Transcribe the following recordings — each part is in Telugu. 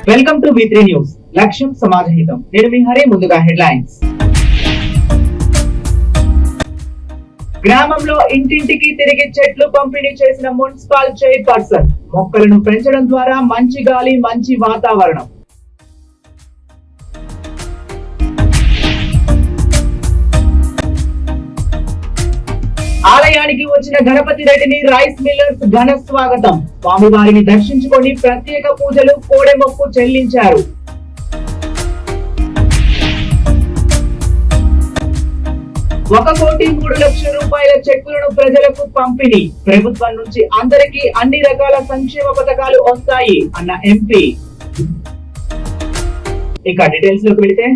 Welcome to V3 news. లక్ష్యం సమాజహితం. నేను మీ హరి. ముందుగా హెడ్లైన్స్. గ్రామంలో ఇంటింటికి తిరిగి చెట్లు పంపిణీ చేసిన మున్సిపల్ చైర్పర్సన్. మొక్కలను పెంచడం ద్వారా మంచి గాలి, మంచి వాతావరణం. ఆలయానికి వచ్చిన గణపతి రెడ్డిని రైస్ మిల్లర్స్ ఘన స్వాగతం. స్వామివారిని దర్శించుకొని ప్రత్యేక పూజలు, కోడె మొక్కు చెల్లించారు. ₹1,03,00,000 చెక్కులను ప్రజలకు పంపిణీ. ప్రభుత్వం నుంచి అందరికీ అన్ని రకాల సంక్షేమ పథకాలు వస్తాయి అన్న ఎంపీ. ఇక డీటెయిల్స్ లోకి వెళితే,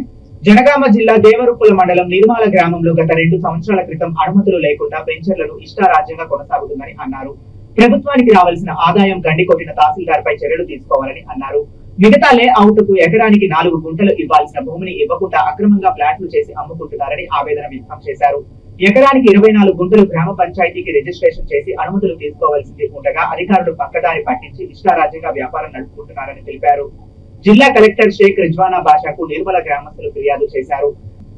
జనగామ జిల్లా దేవరుప్పుల మండలం నిర్మాల గ్రామంలో గత 2 సంవత్సరాల క్రితం అనుమతులు లేకుండా పెన్షన్లను ఇష్టారాజ్యంగా కొనసాగుతుందని అన్నారు. ప్రభుత్వానికి రావాల్సిన ఆదాయం గండి కొట్టిన తహసీల్దార్ పై చర్యలు తీసుకోవాలని అన్నారు. మిగతా లేఅవుట్ కు ఎకరానికి 4 గుంటలు ఇవ్వాల్సిన భూమిని ఇవ్వకుండా అక్రమంగా ప్లాట్లు చేసి అమ్ముకుంటున్నారని ఆవేదన వ్యక్తం చేశారు. ఎకరానికి 24 గుంటలు గ్రామ పంచాయతీకి రిజిస్ట్రేషన్ చేసి అనుమతులు తీసుకోవాల్సింది ఉండగా అధికారులు పక్కదారి పట్టించి ఇష్టారాజ్యంగా వ్యాపారం నడుపుకుంటున్నారని తెలిపారు. జిల్లా కలెక్టర్ షేక్ రిజ్వానా బాషాకు నిర్మల గ్రామస్తులు ఫిర్యాదు చేశారు.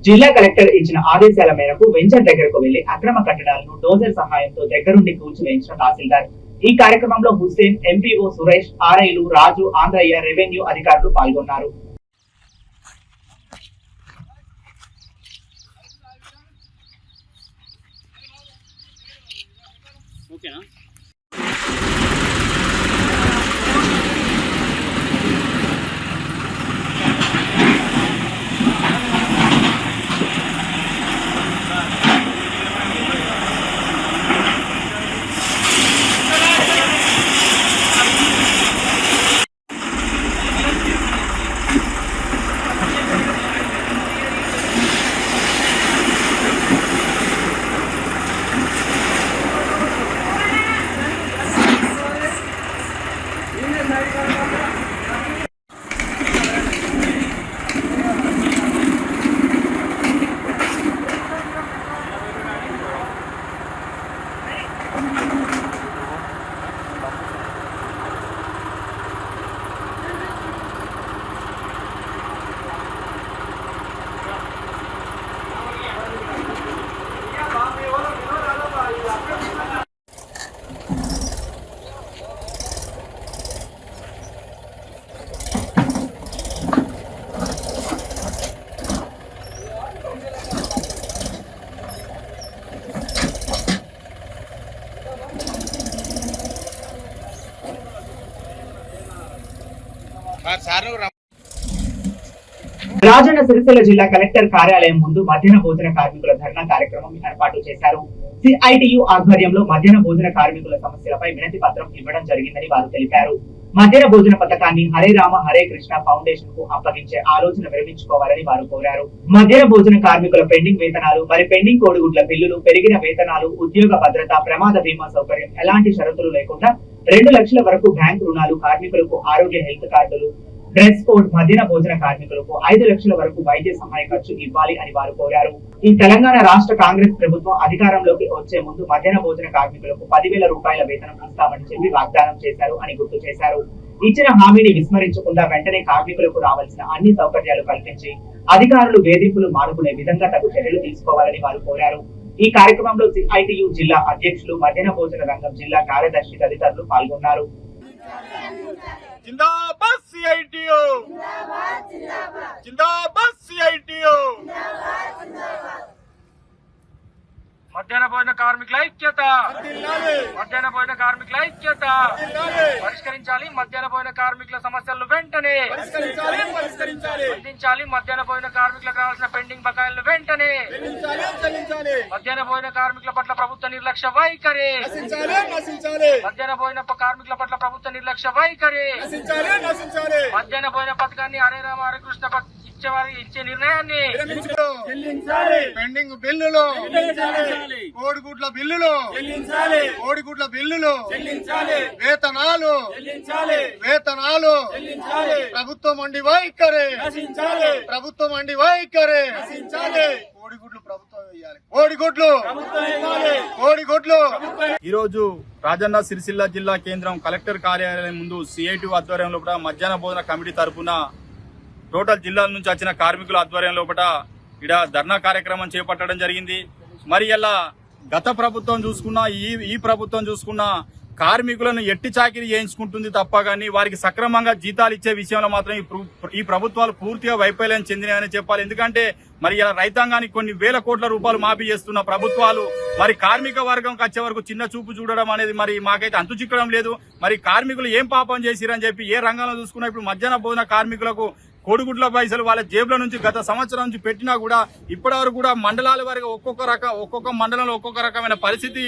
జిల్లా కలెక్టర్ ఇచ్చిన ఆదేశాల మేరకు వెంచర్ దగ్గరకు వెళ్లి అక్రమ కట్టడాలను డోజర్ సహాయంతో దగ్గరుండి కూల్చివేయించిన తహసీల్దార్. ఈ కార్యక్రమంలో హుస్సేన్, ఎంపీఓ సురేష్, ఆర్ఐలు రాజు, ఆంధ్రయ్య, రెవెన్యూ అధికారులు పాల్గొన్నారు. రాజన్న సిరిసిల్ల జిల్లా కలెక్టర్ కార్యాలయం ముందు మధ్యాహ్న భోజన కార్మికుల ధర్నా కార్యక్రమం ఏర్పాటు చేశారు. సిఐటియు ఆధ్వర్యంలో మధ్యాహ్న భోజన కార్మికుల సమస్యలపై వినతి పత్రం ఇవ్వడం జరిగిందని వారు తెలిపారు. మధ్యాహ్న భోజన పథకాన్ని హరే రామ హరే కృష్ణ ఫౌండేషన్ కు అప్పగించే ఆలోచన విరమించుకోవాలని వారు కోరారు. మధ్యాహ్న భోజన కార్మికుల పెండింగ్ వేతనాలు, వారి పెండింగ్ కోడిగుడ్ల బిల్లులు, పెరిగిన వేతనాలు, ఉద్యోగ భద్రత, ప్రమాద బీమా సౌకర్యం, ఎలాంటి షరతులు లేకుండా 2 లక్షల వరకు బ్యాంకు రుణాలు, కార్మికులకు ఆరోగ్య హెల్త్ కార్డులు, డ్రెస్ కోడ్, మధ్యాహ్న భోజన కార్మికులకు 5 లక్షల వరకు వైద్య సహాయ ఖర్చు ఇవ్వాలి అని వారు కోరారు. ఈ తెలంగాణ రాష్ట్ర కాంగ్రెస్ ప్రభుత్వం అధికారంలోకి వచ్చే ముందు మధ్యాహ్న భోజన కార్మికులకు ₹10,000 వేతనం ఇస్తామని చెప్పి వాగ్దానం చేశారు అని గుర్తు చేశారు. ఇచ్చిన హామీని విస్మరించకుండా వెంటనే కార్మికులకు రావాల్సిన అన్ని సౌకర్యాలు కల్పించి అధికారులు వేధింపులు మానుకునే విధంగా తగు చర్యలు తీసుకోవాలని వారు కోరారు. ఈ కార్యక్రమంలో సిఐటియు జిల్లా అధ్యక్షులు, మధ్యాహ్న భోజన రంగం జిల్లా కార్యదర్శి తదితరులు పాల్గొన్నారు. जिंदाबाद सीआईटीयू, जिंदाबाद सीआईटीयू। మధ్యాహ్న భోజన కార్మికుల ఐక్యత, మధ్యాహ్న భోజన కార్మికుల ఐక్యత పరిష్కరించాలి. మధ్యాహ్న భోజన కార్మికుల సమస్యలను వెంటనే అందించాలి. మధ్యాహ్న భోజన కార్మికులకు రావాల్సిన పెండింగ్ బకాయిలను వెంటనే మధ్యాహ్న భోజన కార్మికుల పట్ల ప్రభుత్వ నిర్లక్ష్య వైఖరి, మధ్యాహ్న భోజన కార్మికుల పట్ల ప్రభుత్వ నిర్లక్ష్య వైఖరి, మధ్యాహ్న భోజన పథకాన్ని హరే రామ హరే కృష్ణ ఇచ్చే నిర్ణయాన్ని పెండింగ్ బిల్లులు కోడిగుడ్ల బిల్లులు వేతనాలు ప్రభుత్వం అండి వైఖరి కోడిగుడ్లు ప్రభుత్వం వేయాలి కోడిగుడ్లు. ఈరోజు రాజన్న సిరిసిల్ల జిల్లా కేంద్రం కలెక్టర్ కార్యాలయం ముందు సిఐటి ఆధ్వర్యంలో కూడా మధ్యాహ్న భోజన కమిటీ తరఫున టోటల్ జిల్లాల నుంచి వచ్చిన కార్మికుల ఆధ్వర్యంలో ఇక్కడ ధర్నా కార్యక్రమం చేపట్టడం జరిగింది. మరి ఇలా గత ప్రభుత్వం చూసుకున్నా ఈ ప్రభుత్వం చూసుకున్నా కార్మికులను ఎట్టి చాకిరీ చేయించుకుంటుంది తప్ప గానీ వారికి సక్రమంగా జీతాలు ఇచ్చే విషయంలో మాత్రం ఈ ప్రభుత్వాలు పూర్తిగా వైఫల్యం చెందినాయని చెప్పాలి. ఎందుకంటే మరి ఇలా రైతాంగానికి కొన్ని వేల కోట్ల రూపాయలు మాఫీ చేస్తున్న ప్రభుత్వాలు మరి కార్మిక వర్గంకి వచ్చే వరకు చిన్న చూపు చూడడం అనేది మరి మాకైతే అంతు చిక్కడం లేదు. మరి కార్మికులు ఏం పాపం చేసిరని చెప్పి ఏ రంగంలో చూసుకున్నా ఇప్పుడు మధ్యాహ్న భోజన కార్మికులకు కోడిగుడ్ల పైసలు వాళ్ళ జేబుల నుంచి గత సంవత్సరం నుంచి పెట్టినా కూడా ఇప్పటి వరకు కూడా మండలాల వరకు ఒక్కొక్క మండలంలో ఒక్కొక్క రకమైన పరిస్థితి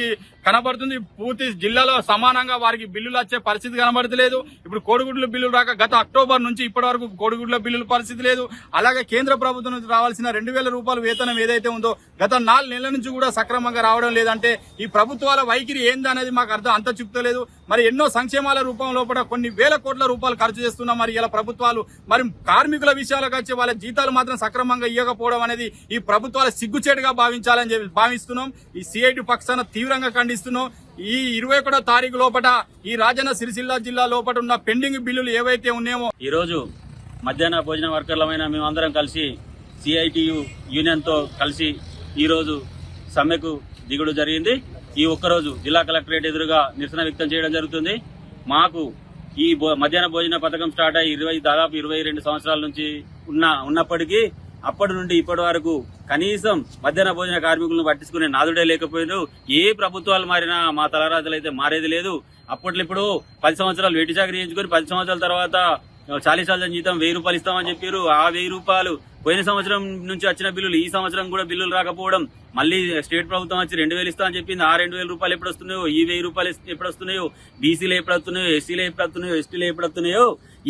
కనబడుతుంది. పూర్తి జిల్లాలో సమానంగా వారికి బిల్లులు వచ్చే పరిస్థితి కనబడతలేదు. ఇప్పుడు కోడిగుడ్ల బిల్లులు రాక గత అక్టోబర్ నుంచి ఇప్పటి వరకు కోడిగుడ్ల బిల్లుల పరిస్థితి లేదు. అలాగే కేంద్ర ప్రభుత్వం నుంచి రావాల్సిన 2,000 రూపాయల వేతనం ఏదైతే ఉందో గత 4 నెలల నుంచి కూడా సక్రమంగా రావడం లేదంటే ఈ ప్రభుత్వాల వైఖరి ఏందనేది మాకు అంత చెప్తలేదు. మరి ఎన్నో సంక్షేమాల రూపంలో కొన్ని వేల కోట్ల రూపాయలు ఖర్చు చేస్తున్నా మరి ఇలా ప్రభుత్వాలు మరి కార్మికుల విషయాలకు వచ్చి వాళ్ళ జీతాలు మాత్రం సక్రమంగా ఇవ్వకపోవడం అనేది ఈ ప్రభుత్వాల సిగ్గుచేటుగా భావించాలని చెప్పి భావిస్తున్నాం. ఈ సిఐటి పక్షాన తీవ్రంగా ఖండిస్తున్నాం. ఈ 21వ తారీఖు లోపల ఈ రాజన్న సిరిసిల్ల జిల్లా లోపల ఉన్న పెండింగ్ బిల్లులు ఏవైతే ఉన్నాయో ఈ రోజు మధ్యాహ్న భోజన వర్కర్లమైన మేమందరం కలిసి సిఐటియు యూనియన్ తో కలిసి ఈ రోజు సమ్మెకు దిగుడు జరిగింది. ఈ ఒక్కరోజు జిల్లా కలెక్టరేట్ ఎదురుగా నిరసన వ్యక్తం చేయడం జరుగుతుంది. మాకు ఈ మధ్యాహ్న భోజన పథకం స్టార్ట్ అయ్యి దాదాపు 22 సంవత్సరాల నుంచి ఉన్నప్పటికీ అప్పటి నుండి ఇప్పటి వరకు కనీసం మధ్యాహ్న భోజన కార్మికులను పట్టించుకునే నాదుడే లేకపోయినారు. ఏ ప్రభుత్వాలు మారినా మా తలరాజులు అయితే మారేది లేదు. అప్పట్లో ఇప్పుడు 10 సంవత్సరాలు వెట్టి చాకరీ చేయించుకొని 10 సంవత్సరాల తర్వాత 40,000 జీతం 1,000 రూపాయలు ఇస్తామని చెప్పారు. ఆ 1,000 రూపాయలు పోయిన సంవత్సరం నుంచి వచ్చిన బిల్లులు ఈ సంవత్సరం కూడా బిల్లులు రాకపోవడం, మళ్ళీ స్టేట్ ప్రభుత్వం వచ్చి 2,000 ఇస్తామని చెప్పింది. ఆ 2,000 రూపాయలు ఎప్పుడు వస్తున్నాయో, ఈ 1,000 రూపాయలు ఎప్పుడు వస్తున్నాయో, బీసీలు ఎప్పుడు వస్తున్నాయో, ఎస్సీలు ఎప్పుడు వస్తున్నాయో, ఎస్టీలు ఎప్పుడు వస్తున్నాయో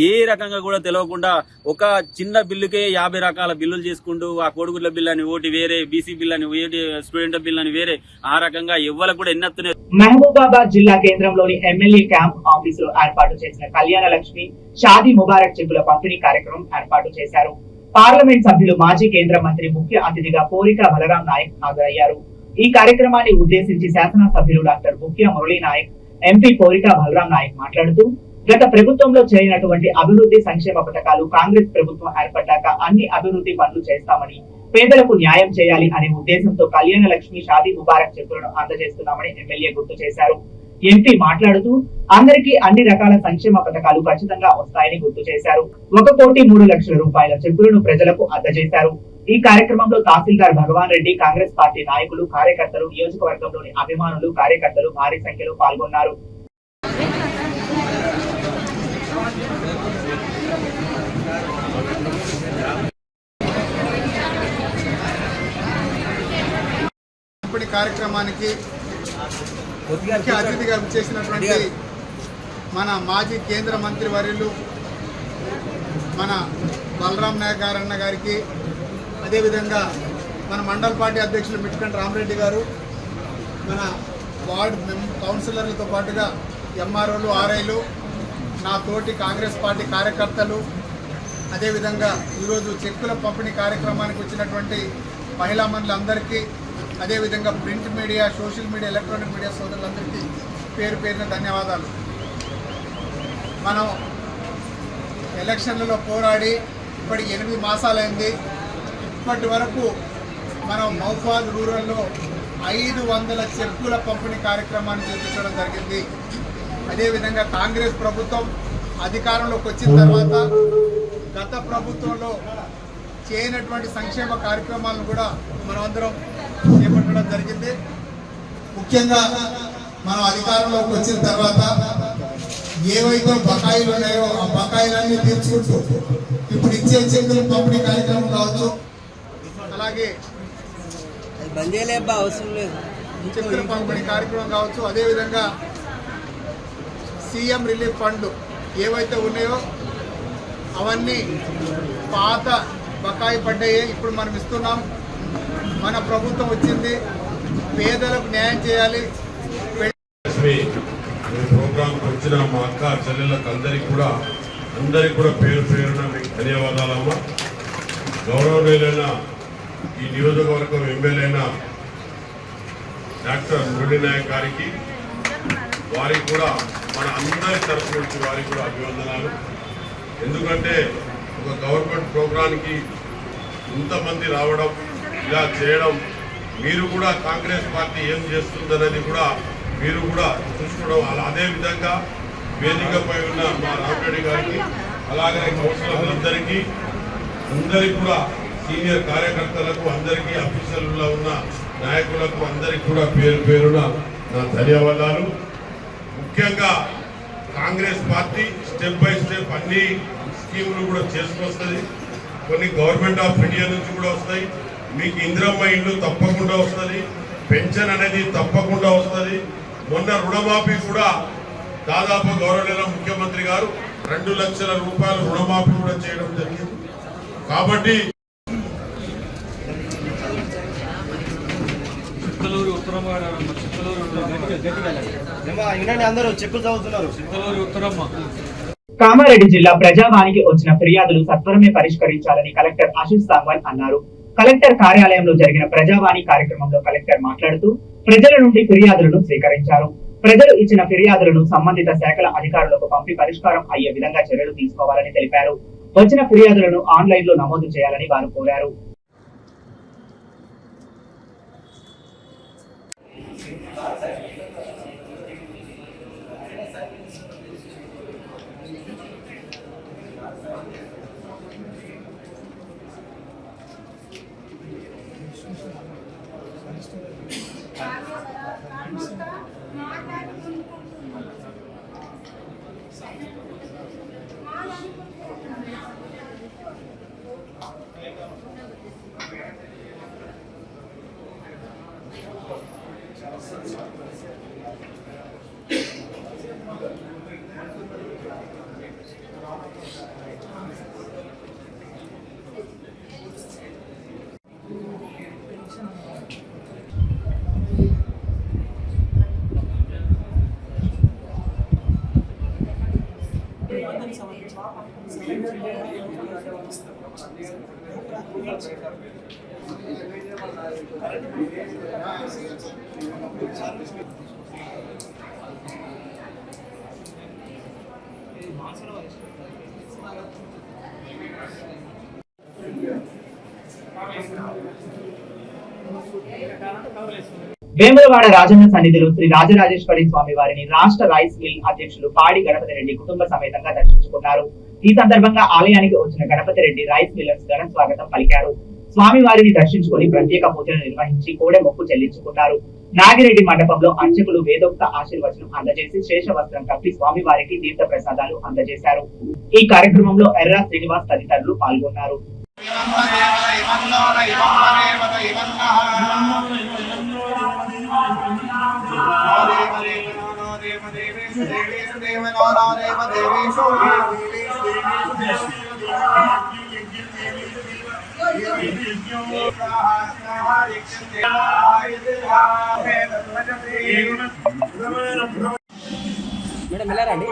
ఏ రకంగా కూడా తెలియకుండా ఒక చిన్న బిల్లుకే 50 రకాల బిల్లులు చేసుకుంటూ ఆ కోడిగుడ్ల బిల్ అని ఒకటి వేరే, బీసీ బిల్ అని ఒకటి, స్టూడెంట్ బిల్ అని వేరే, ఆ రకంగా ఎవ్వరికి కూడా ఎన్ని వస్తున్నాయి. మహబూబాబాద్ జిల్లా కేంద్రంలోని ఎమ్మెల్యే క్యాంప్ ఆఫీసులో ఏర్పాటు చేసిన కళ్యాణ లక్ష్మి షాదీ ముబారక్ చెక్కుల పంపిణీ కార్యక్రమం ఏర్పాటు చేశారు. పార్లమెంట్ సభ్యులు మాజీ కేంద్ర మంత్రి ముఖ్య అతిథిగా పోరిక బలరాం నాయక్ హాజరయ్యారు. ఈ కార్యక్రమాన్ని ఉద్దేశించి శాసనసభ్యులు డాక్టర్ ముఖ్య మురళీ నాయక్, ఎంపీ పోరిక బలరాం నాయక్ మాట్లాడుతూ గత ప్రభుత్వంలో చేయనటువంటి అభివృద్ధి సంక్షేమ పథకాలు కాంగ్రెస్ ప్రభుత్వం ఏర్పడ్డాక అన్ని అభివృద్ధి పనులు చేస్తామని, పేదలకు న్యాయం చేయాలి అనే ఉద్దేశంతో కళ్యాణ లక్ష్మి షాదీ ముబారక్ చెక్కులను అందజేస్తున్నామని ఎమ్మెల్యే గుర్తు చేశారు. ఎంపీ మాట్లాడుతూ అందరికీ అన్ని రకాల సంక్షేమ పథకాలు ఖచ్చితంగా వస్తాయని గుర్తు చేశారు. 1,03,00,000 రూపాయల చెక్కులను ప్రజలకు అందజేశారు. ఈ కార్యక్రమంలో తహసీల్దార్ భగవాన్ రెడ్డి, కాంగ్రెస్ పార్టీ నాయకులు, కార్యకర్తలు, నియోజకవర్గంలోని అభిమానులు, కార్యకర్తలు భారీ సంఖ్యలో పాల్గొన్నారు. కార్యక్రమానికి ముఖ్య అతిథిగా చేసినటువంటి మన మాజీ కేంద్ర మంత్రి వర్యులు మన బలరాం నాయక్ గారన్న గారికి, అదేవిధంగా మన మండల పార్టీ అధ్యక్షులు మిట్కంటి రామరెడ్డి గారు, మన వార్డు కౌన్సిలర్లతో పాటుగా ఎంఆర్ఓలు, ఆర్ఐలు, నా తోటి కాంగ్రెస్ పార్టీ కార్యకర్తలు, అదేవిధంగా ఈరోజు చెక్కుల పంపిణీ కార్యక్రమానికి వచ్చినటువంటి మహిళా మండలందరికీ, అదేవిధంగా print media, social media, electronic media సోదరులందరికీ పేరు పేరున ధన్యవాదాలు. మనం ఎలక్షన్లలో పోరాడి ఇప్పటికి 8 మాసాలైంది. ఇప్పటి వరకు మనం మౌఫాద్ రూరల్లో 500 చెక్కుల పంపిణీ కార్యక్రమాన్ని చేపట్టడం జరిగింది. అదేవిధంగా కాంగ్రెస్ ప్రభుత్వం అధికారంలోకి వచ్చిన తర్వాత గత ప్రభుత్వంలో చేయనటువంటి సంక్షేమ కార్యక్రమాలను కూడా మనమందరం చేపట్టడం జరిగింది. ముఖ్యంగా మనం అధికారంలోకి వచ్చిన తర్వాత ఏవైతే బకాయిలు ఉన్నాయో ఆ బకాయిలన్నీ తీర్చుకుంటూ ఇప్పుడు ఇచ్చే చెక్కులు పంపిణీ కార్యక్రమం కావచ్చు, అలాగే చెక్కుల పంపిణీ కార్యక్రమం కావచ్చు, అదేవిధంగా సీఎం రిలీఫ్ ఫండ్లు ఏవైతే ఉన్నాయో అవన్నీ పాత బకాయి పడ్డాయి, ఇప్పుడు మనం ఇస్తున్నాం. మన ప్రభుత్వం వచ్చింది, పేదలకు న్యాయం చేయాలి. ప్రోగ్రాంకి వచ్చిన మా అక్క చెల్లెళ్ళకు అందరికీ కూడా పేరు పేరున మీకు ధన్యవాదాలమ్మా. గౌరవనీయులైన ఈ నియోజకవర్గం ఎమ్మెల్యేన డాక్టర్ మురళీ నాయక్ గారికి, వారికి కూడా మన అందరి తరఫు నుంచి వారికి కూడా అభివందనాలు. ఎందుకంటే ఒక గవర్నమెంట్ ప్రోగ్రాంకి ఇంతమంది రావడం, ఇలా చేయడం, మీరు కూడా కాంగ్రెస్ పార్టీ ఏం చేస్తుందనేది కూడా మీరు కూడా చూసుకోవడం, అదేవిధంగా వేదికపై ఉన్న మా రామరెడ్డి గారికి, అలాగే కౌన్సిలర్లందరికీ, అందరికీ కూడా సీనియర్ కార్యకర్తలకు, అందరికీ ఆఫీసర్లలో ఉన్న నాయకులకు అందరికీ కూడా పేరు పేరున నా ధన్యవాదాలు. ముఖ్యంగా Congress party step by step అన్ని స్కీములు కూడా చేసుకొస్తుంది. కొన్ని గవర్నమెంట్ ఆఫ్ ఇండియా నుంచి కూడా వస్తాయి. మీకు ఇందిరమ్మ ఇల్లు తప్పకుండా వస్తుంది, పెన్షన్ అనేది తప్పకుండా వస్తుంది. మొన్న రుణమాఫీ కూడా దాదాపు గౌరవనీయ ముఖ్యమంత్రి గారు 2 లక్షల రూపాయల రుణమాఫీ కూడా చేయడం జరిగింది. కాబట్టి కామారెడ్డి జిల్లా ప్రజావానికి వచ్చిన ఫిర్యాదులు సత్వరమే పరిష్కరించాలని కలెక్టర్ ఆశీష్ సాంగ్వాన్ అన్నారు. కలెక్టర్ కార్యాలయంలో జరిగిన ప్రజావాణి కార్యక్రమంలో కలెక్టర్ మాట్లాడుతూ ప్రజల నుండి ఫిర్యాదులను స్వీకరించారు. ప్రజలు ఇచ్చిన ఫిర్యాదులను సంబంధిత శాఖల అధికారులకు పంపి పరిష్కారం అయ్యే విధంగా చర్యలు తీసుకోవాలని తెలిపారు. వచ్చిన ఫిర్యాదులను ఆన్లైన్ లో నమోదు చేయాలని వారు కోరారు. వేములవాడ రాజన్న సన్నిధిలో శ్రీ రాజరాజేశ్వరి స్వామి వారిని రాష్ట్ర రైస్ మిల్ అధ్యక్షులు పాడి గణపతి రెడ్డి కుటుంబ సమేతంగా దర్శించుకున్నారు. ఈ సందర్భంగా ఆలయానికి వచ్చిన గణపతి రెడ్డి రైస్ మిల్లర్స్ ఘన స్వాగతం పలికారు. స్వామి వారిని దర్శించుకుని ప్రత్యేక పూజలు నిర్వహించి కోడె మొక్కు చెల్లించుకున్నారు. నాగిరెడ్డి మండపంలో అర్చకులు వేదోక్త ఆశీర్వచనం అందజేసి శేష వస్త్రం కప్పి స్వామి వారికి తీర్థ ప్రసాదాలు అందజేశారు. ఈ కార్యక్రమంలో ఎర్రా శ్రీనివాస్ తదితరులు పాల్గొన్నారు. మేడం వెళ్ళారండి.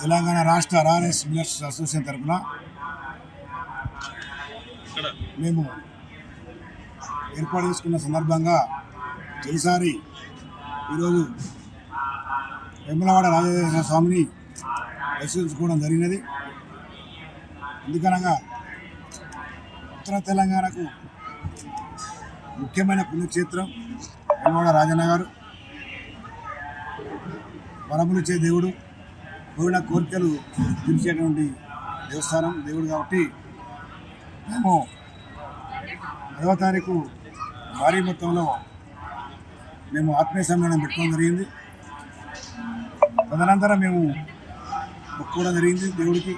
తెలంగాణ రాష్ట్ర రైస్ మిల్లర్స్ అసోసియేషన్ తరఫున మేము ఏర్పాటు చేసుకున్న సందర్భంగా తొలిసారి ఈరోజు వేములవాడ రాజరాజేశ్వర స్వామిని దర్శించుకోవడం జరిగినది. ఎందుకనగా ఉత్తర తెలంగాణకు ముఖ్యమైన పుణ్యక్షేత్రం వేములవాడ రాజన్న గారు, వరములిచ్చే దేవుడు, కోరిన కోరికలు తీర్చేటువంటి దేవుడు కాబట్టి మేము 10వ తారీఖు భారీ మొత్తంలో మేము ఆత్మీయ సమ్మేళనం పెట్టుకోవడం జరిగింది. తదనంతరం మేము మొక్కుకోవడం జరిగింది దేవుడికి.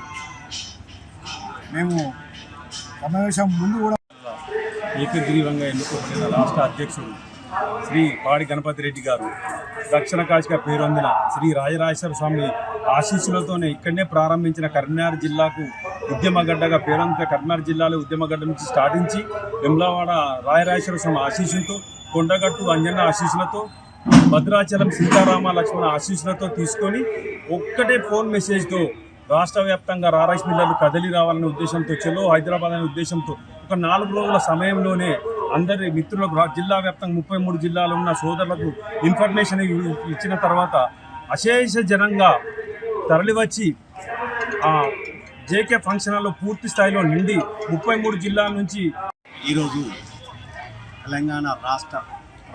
మేము సమావేశం ముందు కూడా ఏకగ్రీవంగా ఎన్నుకోబడిన రాష్ట్ర అధ్యక్షుడు శ్రీ పాడి గణపతి రెడ్డి గారు దక్షిణ కాశీగా పేరొందిన శ్రీ రాజరాజేశ్వర స్వామి ఆశీస్సులతోనే ఇక్కడనే ప్రారంభించిన కరీంనగర్ జిల్లాకు ఉద్యమగడ్డగా పేరొందిన కరీంనగర్ జిల్లాలో ఉద్యమగడ్డ నుంచి స్టార్టించి వెమ్లవాడ రాజరాజేశ్వర స్వామి ఆశీస్సులతో, కొండగట్టు అంజన్న ఆశీస్సులతో, భద్రాచలం సీతారామ లక్ష్మణ ఆశీస్సులతో తీసుకొని ఒక్కటే ఫోన్ మెసేజ్తో రాష్ట్ర వ్యాప్తంగా రారైస్ మిల్లర్లు కదలి రావాలనే ఉద్దేశంతో, చెలో హైదరాబాద్ అనే ఉద్దేశంతో ఒక 4 రోజుల సమయంలోనే అందరి మిత్రులకు జిల్లా వ్యాప్తంగా 33 జిల్లాలు ఉన్న సోదరులకు ఇన్ఫర్మేషన్ ఇచ్చిన తర్వాత అశేష జనంగా తరలివచ్చి ఆ జేకే ఫంక్షన్ హాల్లో పూర్తి స్థాయిలో నిండి 33 జిల్లాల నుంచి ఈరోజు తెలంగాణ రాష్ట్ర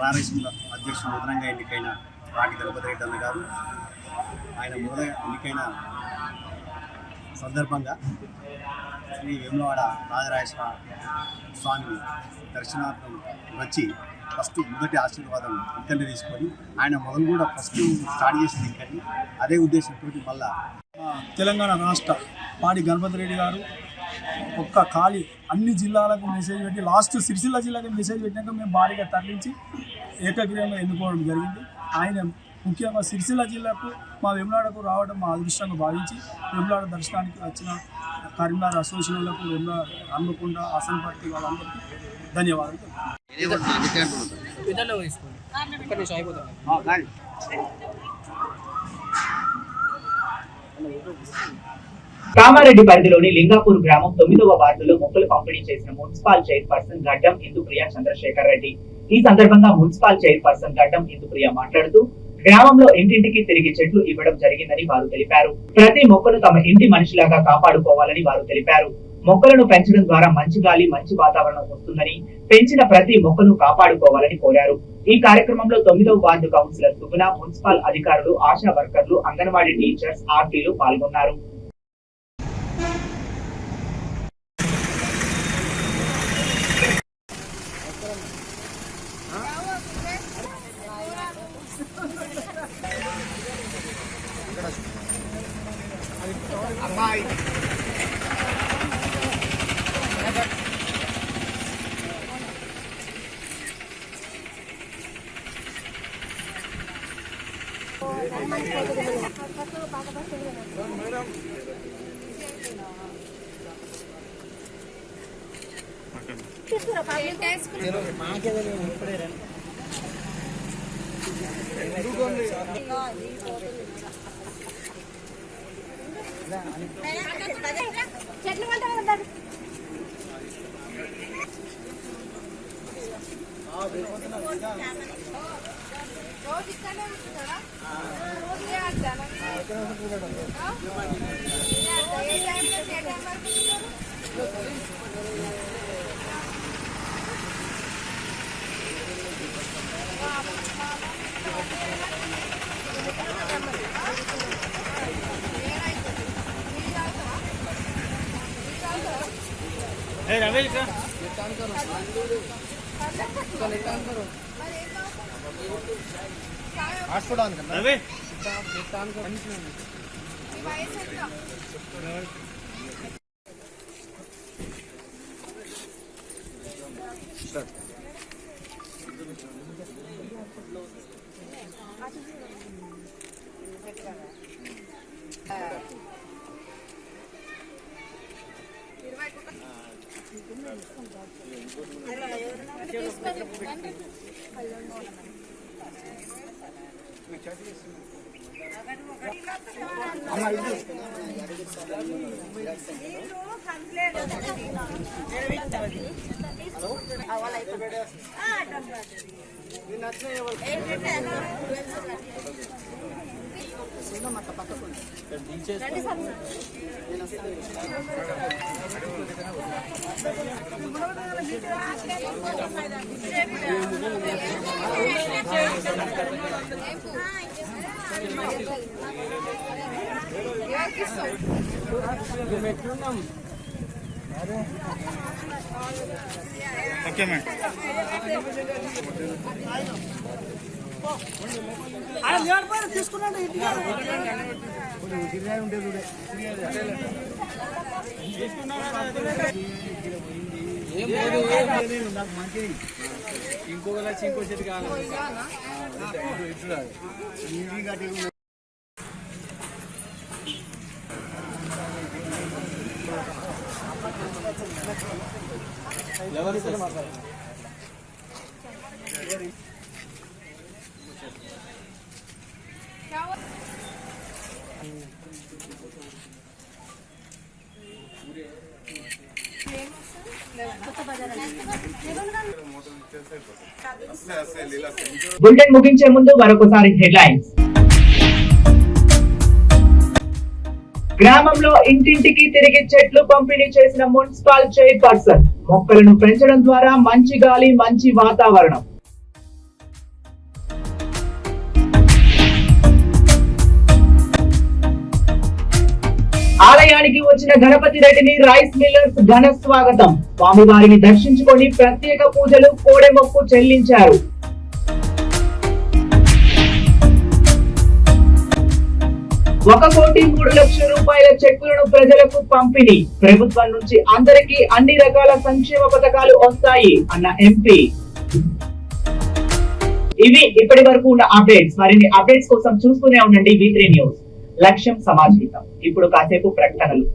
రారైస్ మిల్లర్ అధ్యక్షుడు నూతనంగా ఎన్నికైన పాడి గణపతి రెడ్డి అన్న గారు ఆయన మొదటగా ఎన్నికైన సందర్భంగా శ్రీ వేములవాడ రాజరాజేశ్వర స్వామి దర్శనార్థం వచ్చి ఫస్ట్ మొదటి ఆశీర్వాదం ఇక్కడనే తీసుకొని ఆయన మొదలు కూడా ఫస్ట్ స్టార్ట్ చేసింది ఇక్కడిని. అదే ఉద్దేశంతో మళ్ళా తెలంగాణ రాష్ట్ర పాడి గణపతి రెడ్డి గారు ఒక్క ఖాళీ అన్ని జిల్లాలకు మెసేజ్ పెట్టి లాస్ట్ సిరిసిల్ల జిల్లాకి మెసేజ్ పెట్టినాక మేము భారీగా తరలించి ఏకగ్రీవంగా ఎన్నుకోవడం జరిగింది. ఆయన ముఖ్యంగా సిరిసిల్ల జిల్లాకు మా వేములవాడకు రావడం మా అదృష్టంగా భావించి వేములవాడ దర్శనానికి వచ్చిన కరీంనగర్ అసోసియేషన్లకు, వేములవాడ హన్మకొండ, ఆసనపర్తి వాళ్ళందరికీ ధన్యవాదాలు. కామారెడ్డి పరిధిలోని లింగాపూర్ గ్రామం 9వ వార్డులో మొక్కలు పంపిణీ చేసిన మున్సిపల్ చైర్పర్సన్ గడ్డం ఇందుప్రియ చంద్రశేఖర్ రెడ్డి. ఈ సందర్భంగా మున్సిపల్ చైర్పర్సన్ గడ్డం ఇందుప్రియ మాట్లాడుతూ గ్రామంలో ఇంటింటికి తిరిగి చెట్లు ఇవ్వడం జరిగిందని వారు తెలిపారు. ప్రతి మొక్కను తమ ఇంటి మనిషిలాగా కాపాడుకోవాలని వారు తెలిపారు. మొక్కలను పెంచడం ద్వారా మంచి గాలి, మంచి వాతావరణం వస్తుందని, పెంచిన ప్రతి మొక్కను కాపాడుకోవాలని కోరారు. ఈ కార్యక్రమంలో 9వ వార్డు కౌన్సిలర్ సుగుణ, మున్సిపల్ అధికారులు, ఆశా వర్కర్లు, అంగన్వాడీ టీచర్స్, ఆర్టీలు పాల్గొన్నారు. Okay madam. బులెటిన్ ముగించే ముందు మరొకసారి హెడ్లైన్స్. గ్రామంలో ఇంటింటికి తిరిగి చెట్లు పంపిణీ చేసిన మున్సిపల్ చైర్పర్సన్. మొక్కలను పెంచడం ద్వారా మంచి గాలి, మంచి వాతావరణం. ఆలయానికి వచ్చిన గణపతి రెడ్డిని రైస్ మిల్లర్స్ ఘన స్వాగతం. స్వామివారిని దర్శించుకొని ప్రత్యేక పూజలు, కోడెమొక్కు చెల్లించారు. ₹1,03,00,000 చెక్కులను ప్రజలకు పంపిణీ. ప్రభుత్వం నుంచి అందరికీ అన్ని రకాల సంక్షేమ పథకాలు వస్తాయి అన్న ఎంపీ. ఇవి ఇప్పటి వరకు ఉన్న అప్డేట్స్. మరిన్ని అప్డేట్స్ కోసం చూస్తూనే ఉండండి V3 న్యూస్. లక్ష్యం సమాజం. ఇప్పుడు కాసేపు ప్రకటనలు.